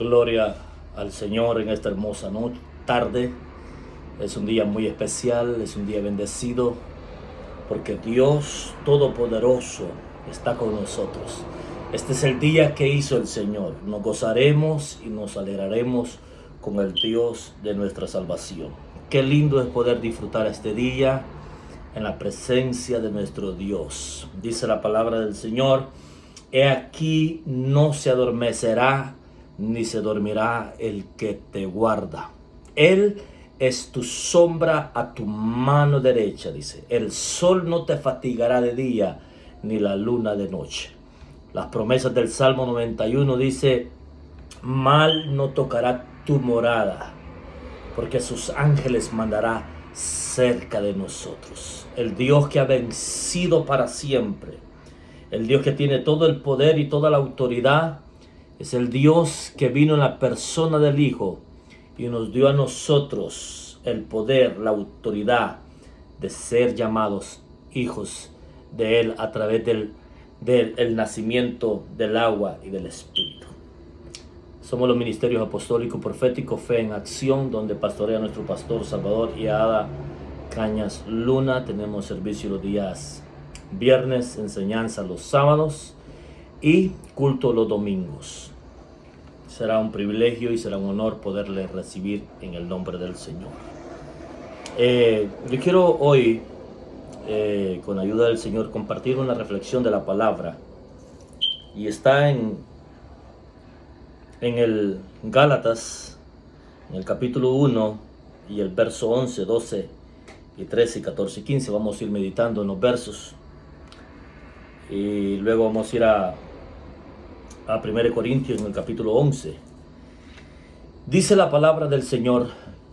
Gloria al Señor en esta hermosa tarde. Es un día muy especial, es un día bendecido, porque Dios Todopoderoso está con nosotros. Este es el día que hizo el Señor. Nos gozaremos y nos alegraremos con el Dios de nuestra salvación. Qué lindo es poder disfrutar este día en la presencia de nuestro Dios. Dice la palabra del Señor: he aquí, no se adormecerá ni se dormirá el que te guarda. Él es tu sombra a tu mano derecha, dice. El sol no te fatigará de día, ni la luna de noche. Las promesas del Salmo 91 dice: mal no tocará tu morada, porque sus ángeles mandará cerca de nosotros. El Dios que ha vencido para siempre, el Dios que tiene todo el poder y toda la autoridad, es el Dios que vino en la persona del Hijo y nos dio a nosotros el poder, la autoridad de ser llamados hijos de Él a través del nacimiento del agua y del Espíritu. Somos los ministerios apostólicos proféticos Fe en Acción, donde pastorea nuestro pastor Salvador y Ada Cañas Luna. Tenemos servicio los días viernes, enseñanza los sábados y culto los domingos. Será un privilegio y será un honor poderle recibir en el nombre del Señor. Yo quiero hoy, con ayuda del Señor, compartir una reflexión de la palabra, y está en el Gálatas, en el capítulo 1 y el verso 11, 12 y 13 y 14 y 15. Vamos a ir meditando en los versos y luego vamos a ir a 1 Corintios en el capítulo 11. Dice la palabra del Señor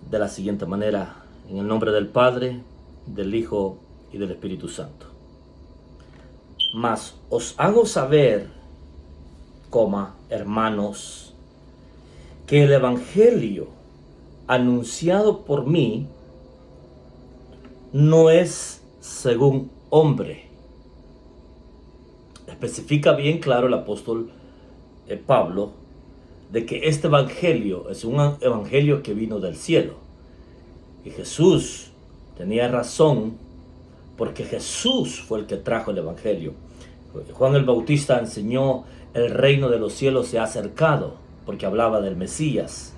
de la siguiente manera: en el nombre del Padre, del Hijo y del Espíritu Santo. Mas os hago saber, hermanos, que el Evangelio anunciado por mí no es según hombre. Especifica bien claro el apóstol Pablo de que este evangelio es un evangelio que vino del cielo. Y Jesús tenía razón, porque Jesús fue el que trajo el evangelio. Juan el Bautista enseñó: el reino de los cielos se ha acercado, porque hablaba del Mesías.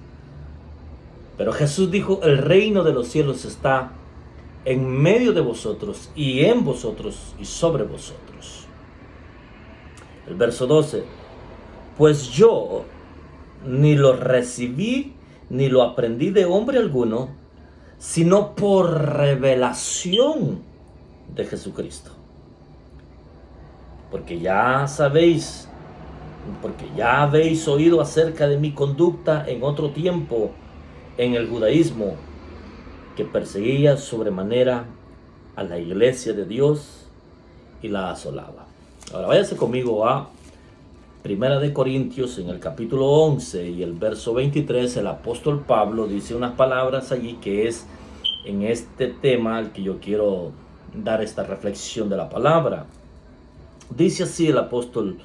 Pero Jesús dijo: el reino de los cielos está en medio de vosotros y en vosotros y sobre vosotros. El verso 12: pues yo ni lo recibí ni lo aprendí de hombre alguno, sino por revelación de Jesucristo. Porque ya habéis oído acerca de mi conducta en otro tiempo en el judaísmo, que perseguía sobremanera a la iglesia de Dios y la asolaba. Ahora váyase conmigo a 1 Corintios en el capítulo 11 y el verso 23. El apóstol Pablo dice unas palabras allí que es en este tema al que yo quiero dar esta reflexión de la palabra. Dice así el apóstol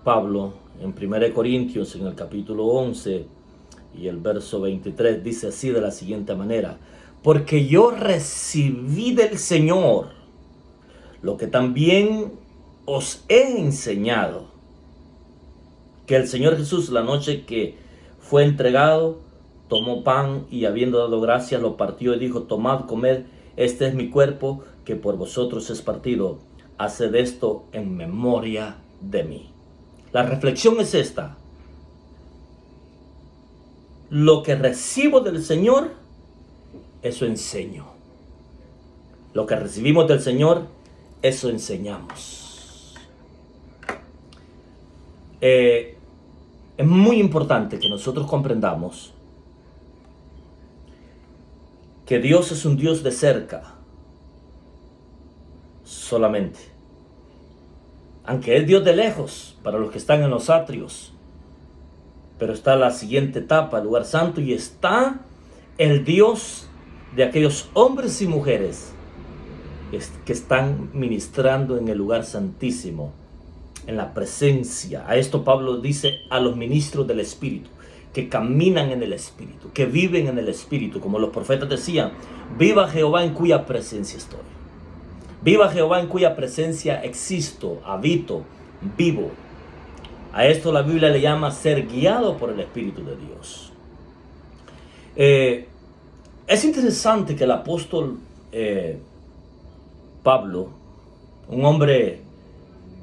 Pablo en 1 Corintios en el capítulo 11 y el verso 23. Dice así de la siguiente manera: porque yo recibí del Señor lo que también os he enseñado, que el Señor Jesús, la noche que fue entregado, tomó pan y, habiendo dado gracias, lo partió y dijo: tomad, comed, este es mi cuerpo que por vosotros es partido, haced esto en memoria de mí. La reflexión es esta: lo que recibo del Señor, eso enseño. Lo que recibimos del Señor, eso enseñamos. Es muy importante que nosotros comprendamos que Dios es un Dios de cerca solamente, aunque es Dios de lejos para los que están en los atrios. Pero está la siguiente etapa, el lugar santo, y está el Dios de aquellos hombres y mujeres que están ministrando en el lugar santísimo, en la presencia. A esto Pablo dice a los ministros del Espíritu, que caminan en el Espíritu, que viven en el Espíritu, como los profetas decían: viva Jehová en cuya presencia estoy. Viva Jehová en cuya presencia existo, habito, vivo. A esto la Biblia le llama ser guiado por el Espíritu de Dios. Es interesante que el apóstol Pablo, un hombre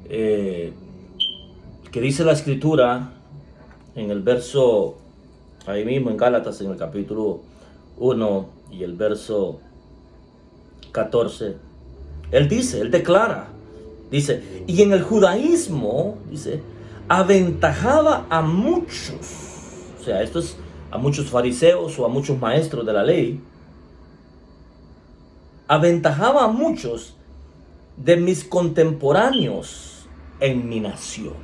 que dice la Escritura en el verso, ahí mismo en Gálatas, en el capítulo 1 y el verso 14, él declara, dice, y en el judaísmo, dice, aventajaba a muchos, o sea, esto es a muchos fariseos o a muchos maestros de la ley, aventajaba a muchos de mis contemporáneos en mi nación.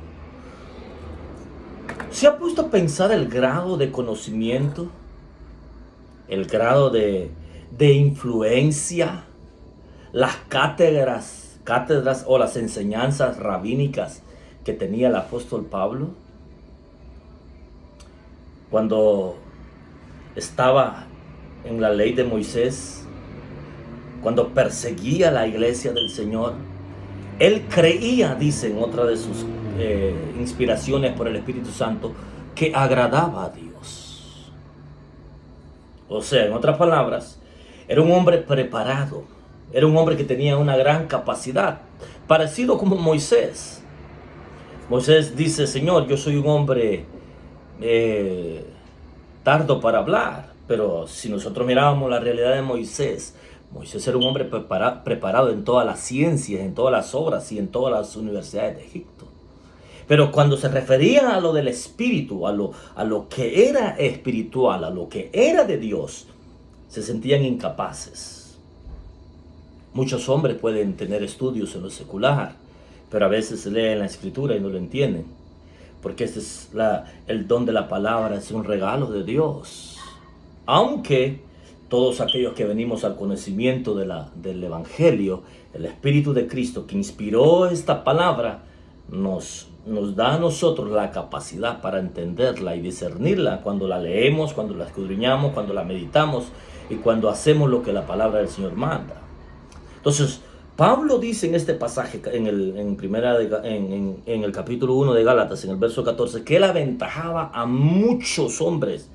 ¿Se ha puesto a pensar el grado de conocimiento, el grado de influencia, las cátedras o las enseñanzas rabínicas que tenía el apóstol Pablo cuando estaba en la ley de Moisés, cuando perseguía la iglesia del Señor? Él creía, dice en otra de sus inspiraciones por el Espíritu Santo, que agradaba a Dios. O sea, en otras palabras, era un hombre preparado, era un hombre que tenía una gran capacidad, parecido como Moisés. Moisés dice: Señor, yo soy un hombre tardo para hablar. Pero si nosotros mirábamos la realidad de Moisés era un hombre preparado en todas las ciencias, en todas las obras y en todas las universidades de Egipto. Pero cuando se refería a lo del Espíritu, a lo que era espiritual, a lo que era de Dios, se sentían incapaces. Muchos hombres pueden tener estudios en lo secular, pero a veces leen la Escritura y no lo entienden, porque este es el don de la palabra, es un regalo de Dios. Aunque todos aquellos que venimos al conocimiento del Evangelio, el Espíritu de Cristo que inspiró esta palabra, nos da a nosotros la capacidad para entenderla y discernirla cuando la leemos, cuando la escudriñamos, cuando la meditamos y cuando hacemos lo que la palabra del Señor manda. Entonces, Pablo dice en este pasaje, en el capítulo 1 de Gálatas, en el verso 14, que él aventajaba a muchos hombres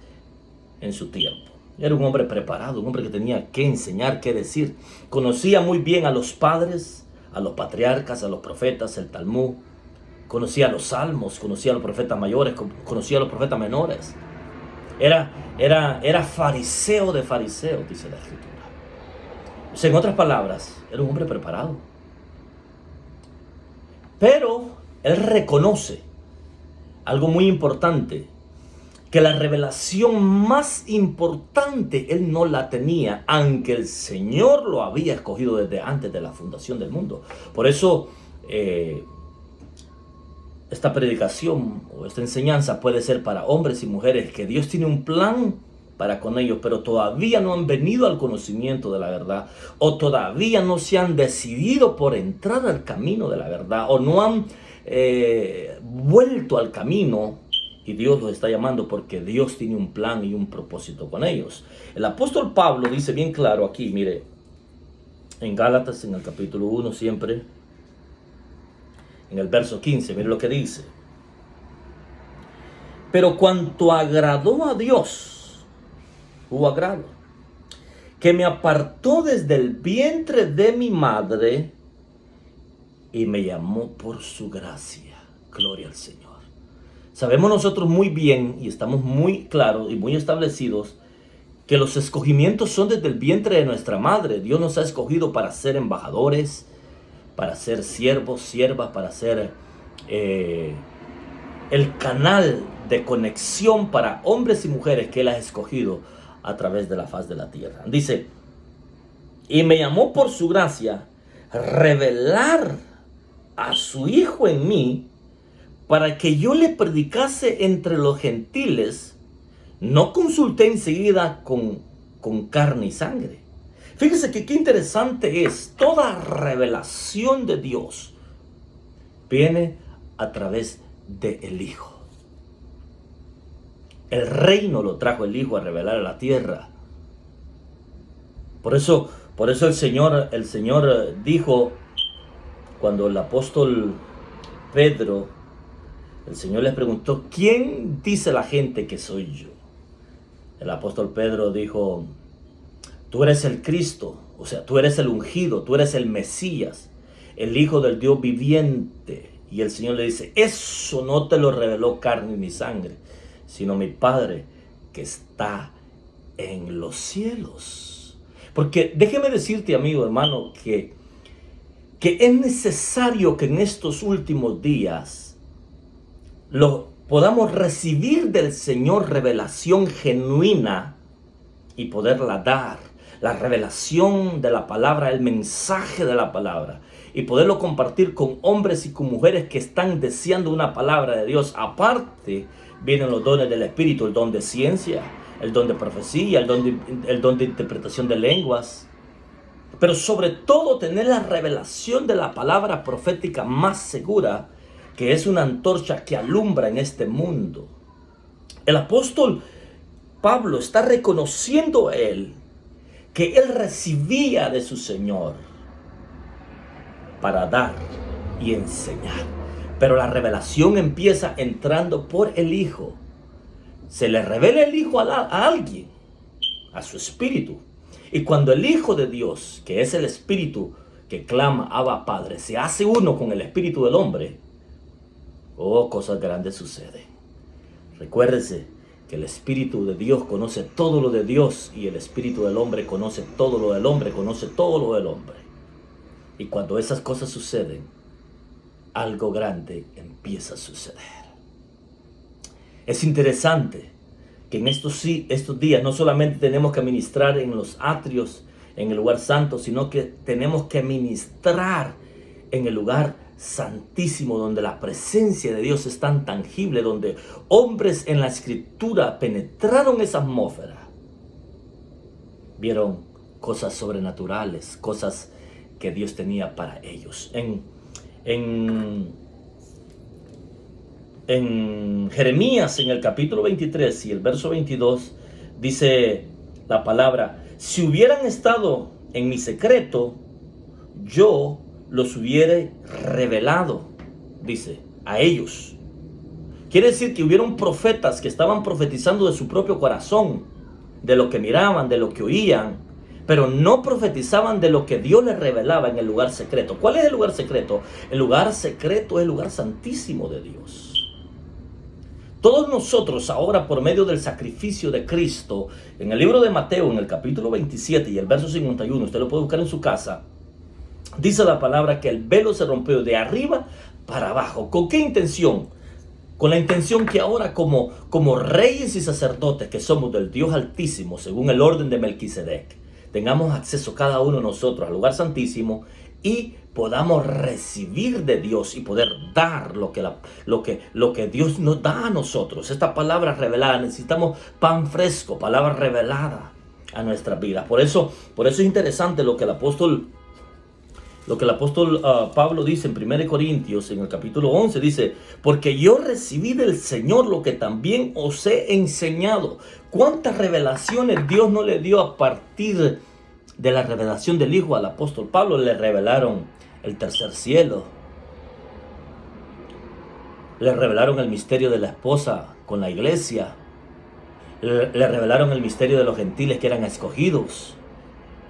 en su tiempo. Era un hombre preparado, un hombre que tenía que enseñar, que decir. Conocía muy bien a los padres, a los patriarcas, a los profetas, el Talmud. Conocía los salmos, conocía a los profetas mayores, conocía a los profetas menores. Era fariseo de fariseos, dice la Escritura. O sea, en otras palabras, era un hombre preparado. Pero él reconoce algo muy importante, que la revelación más importante él no la tenía, aunque el Señor lo había escogido desde antes de la fundación del mundo. Por eso esta predicación o esta enseñanza puede ser para hombres y mujeres que Dios tiene un plan para con ellos, pero todavía no han venido al conocimiento de la verdad, o todavía no se han decidido por entrar al camino de la verdad, o no han vuelto al camino. Y Dios los está llamando porque Dios tiene un plan y un propósito con ellos. El apóstol Pablo dice bien claro aquí, mire, en Gálatas, en el capítulo 1 siempre, en el verso 15, mire lo que dice. Pero cuanto agradó a Dios, hubo agrado, que me apartó desde el vientre de mi madre y me llamó por su gracia. Gloria al Señor. Sabemos nosotros muy bien y estamos muy claros y muy establecidos que los escogimientos son desde el vientre de nuestra madre. Dios nos ha escogido para ser embajadores, para ser siervos, siervas, para ser el canal de conexión para hombres y mujeres que Él ha escogido a través de la faz de la tierra. Dice, y me llamó por su gracia revelar a su Hijo en mí, para que yo le predicase entre los gentiles. No consulté enseguida con carne y sangre. Fíjese que qué interesante es. Toda revelación de Dios viene a través del Hijo. El reino lo trajo el Hijo a revelar a la tierra. Por eso el Señor dijo, cuando el apóstol Pedro, el Señor les preguntó, ¿quién dice la gente que soy yo? El apóstol Pedro dijo, tú eres el Cristo, o sea, tú eres el ungido, tú eres el Mesías, el Hijo del Dios viviente. Y el Señor le dice, eso no te lo reveló carne ni sangre, sino mi Padre que está en los cielos. Porque déjeme decirte, amigo, hermano, que es necesario que en estos últimos días podamos recibir del Señor revelación genuina y poderla dar. La revelación de la palabra, el mensaje de la palabra, y poderlo compartir con hombres y con mujeres que están deseando una palabra de Dios. Aparte, vienen los dones del Espíritu, el don de ciencia, el don de profecía, el don de interpretación de lenguas. Pero sobre todo tener la revelación de la palabra profética más segura, que es una antorcha que alumbra en este mundo. El apóstol Pablo está reconociendo que él recibía de su Señor para dar y enseñar. Pero la revelación empieza entrando por el Hijo. Se le revela el Hijo a alguien, a su espíritu. Y cuando el Hijo de Dios, que es el Espíritu que clama Abba Padre, se hace uno con el Espíritu del hombre, cosas grandes suceden. Recuérdese que el Espíritu de Dios conoce todo lo de Dios, y el Espíritu del hombre conoce todo lo del hombre, conoce todo lo del hombre. Y cuando esas cosas suceden, algo grande empieza a suceder. Es interesante que en estos días no solamente tenemos que ministrar en los atrios, en el lugar santo, sino que tenemos que ministrar en el lugar santísimo, donde la presencia de Dios es tan tangible, donde hombres en la Escritura penetraron esa atmósfera, vieron cosas sobrenaturales, cosas que Dios tenía para ellos. En Jeremías, en el capítulo 23 y el verso 22, dice la palabra: si hubieran estado en mi secreto, yo los hubiera revelado, dice, a ellos. Quiere decir que hubieron profetas que estaban profetizando de su propio corazón, de lo que miraban, de lo que oían, pero no profetizaban de lo que Dios les revelaba en el lugar secreto. ¿Cuál es el lugar secreto? El lugar secreto es el lugar santísimo de Dios. Todos nosotros ahora, por medio del sacrificio de Cristo, en el libro de Mateo, en el capítulo 27 y el verso 51, usted lo puede buscar en su casa, dice la palabra que el velo se rompió de arriba para abajo. ¿Con qué intención? Con la intención que ahora como reyes y sacerdotes que somos del Dios Altísimo, según el orden de Melquisedec, tengamos acceso cada uno de nosotros al lugar santísimo y podamos recibir de Dios y poder dar lo que Dios nos da a nosotros. Esta palabra revelada, necesitamos pan fresco, palabra revelada a nuestras vidas. Por eso es interesante lo que el apóstol Pablo dice en 1 Corintios, en el capítulo 11, dice: porque yo recibí del Señor lo que también os he enseñado. ¿Cuántas revelaciones Dios no le dio a partir de la revelación del Hijo al apóstol Pablo? Le revelaron el tercer cielo. Le revelaron el misterio de la esposa con la iglesia. Le revelaron el misterio de los gentiles que eran escogidos.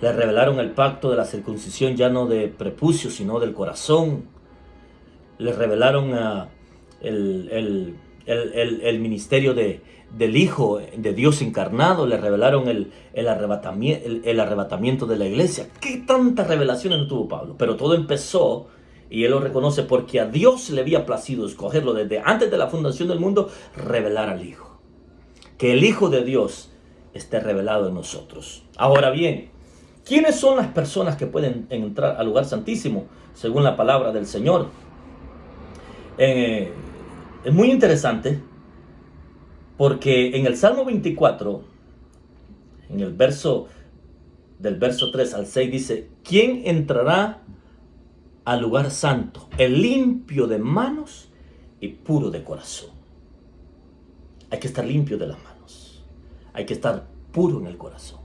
Le revelaron el pacto de la circuncisión, ya no de prepucio, sino del corazón. Le revelaron el ministerio del Hijo de Dios encarnado. Le revelaron el arrebatamiento de la iglesia. ¿Qué tantas revelaciones no tuvo Pablo? Pero todo empezó, y él lo reconoce, porque a Dios le había placido escogerlo desde antes de la fundación del mundo, revelar al Hijo. Que el Hijo de Dios esté revelado en nosotros. Ahora bien, ¿quiénes son las personas que pueden entrar al lugar santísimo según la palabra del Señor? Es muy interesante, porque en el Salmo 24, en el del verso 3 al 6, dice: ¿quién entrará al lugar santo? El limpio de manos y puro de corazón. Hay que estar limpio de las manos. Hay que estar puro en el corazón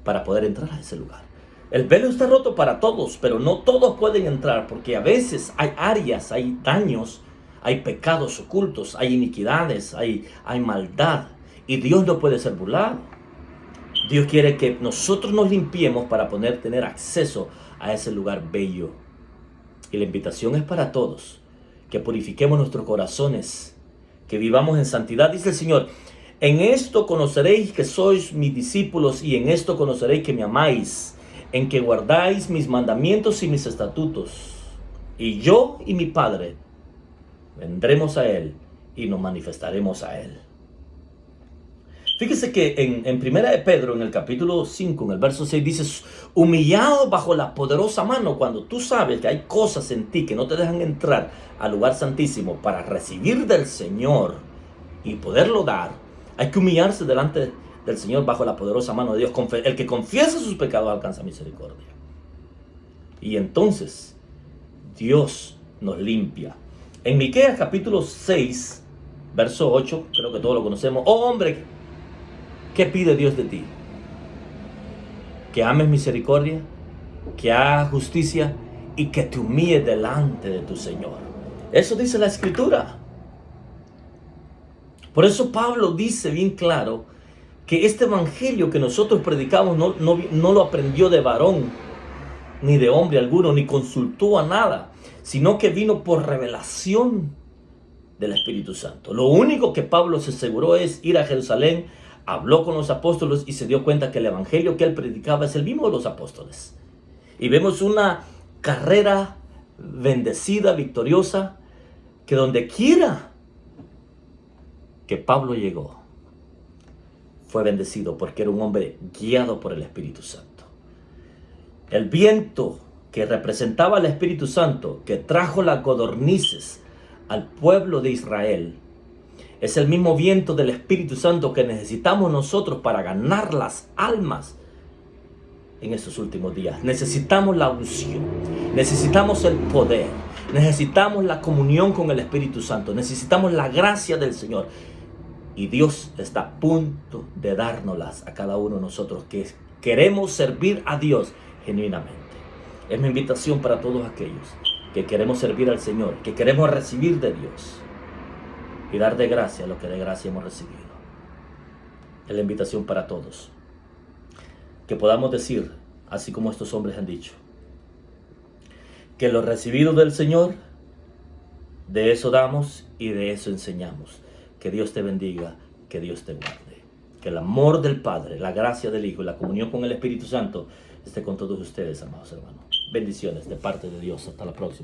para poder entrar a ese lugar. El velo está roto para todos, pero no todos pueden entrar porque a veces hay áreas, hay daños, hay pecados ocultos, hay iniquidades, hay maldad y Dios no puede ser burlado. Dios quiere que nosotros nos limpiemos para poder tener acceso a ese lugar bello. Y la invitación es para todos, que purifiquemos nuestros corazones, que vivamos en santidad. Dice el Señor, en esto conoceréis que sois mis discípulos y en esto conoceréis que me amáis, en que guardáis mis mandamientos y mis estatutos. Y yo y mi Padre vendremos a Él y nos manifestaremos a Él. Fíjese que en Primera de Pedro, en el capítulo 5, en el verso 6, dice, humillado bajo la poderosa mano. Cuando tú sabes que hay cosas en ti que no te dejan entrar al lugar santísimo para recibir del Señor y poderlo dar, hay que humillarse delante del Señor bajo la poderosa mano de Dios. El que confiesa sus pecados alcanza misericordia. Y entonces Dios nos limpia. En Miqueas capítulo 6, verso 8, creo que todos lo conocemos. Oh hombre, ¿qué pide Dios de ti? Que ames misericordia, que hagas justicia y que te humilles delante de tu Señor. Eso dice la Escritura. Por eso Pablo dice bien claro que este evangelio que nosotros predicamos no lo aprendió de varón, ni de hombre alguno, ni consultó a nada, sino que vino por revelación del Espíritu Santo. Lo único que Pablo se aseguró es ir a Jerusalén, habló con los apóstoles y se dio cuenta que el evangelio que él predicaba es el mismo de los apóstoles. Y vemos una carrera bendecida, victoriosa, que donde quiera que Pablo llegó, fue bendecido porque era un hombre guiado por el Espíritu Santo. El viento que representaba al Espíritu Santo, que trajo las codornices al pueblo de Israel, es el mismo viento del Espíritu Santo que necesitamos nosotros para ganar las almas en estos últimos días. Necesitamos la unción, necesitamos el poder, necesitamos la comunión con el Espíritu Santo, necesitamos la gracia del Señor. Y Dios está a punto de dárnoslas a cada uno de nosotros que queremos servir a Dios genuinamente. Es mi invitación para todos aquellos que queremos servir al Señor, que queremos recibir de Dios y dar de gracia lo que de gracia hemos recibido. Es la invitación para todos. Que podamos decir, así como estos hombres han dicho, que lo recibido del Señor, de eso damos y de eso enseñamos. Que Dios te bendiga, que Dios te guarde. Que el amor del Padre, la gracia del Hijo y la comunión con el Espíritu Santo esté con todos ustedes, amados hermanos. Bendiciones de parte de Dios. Hasta la próxima.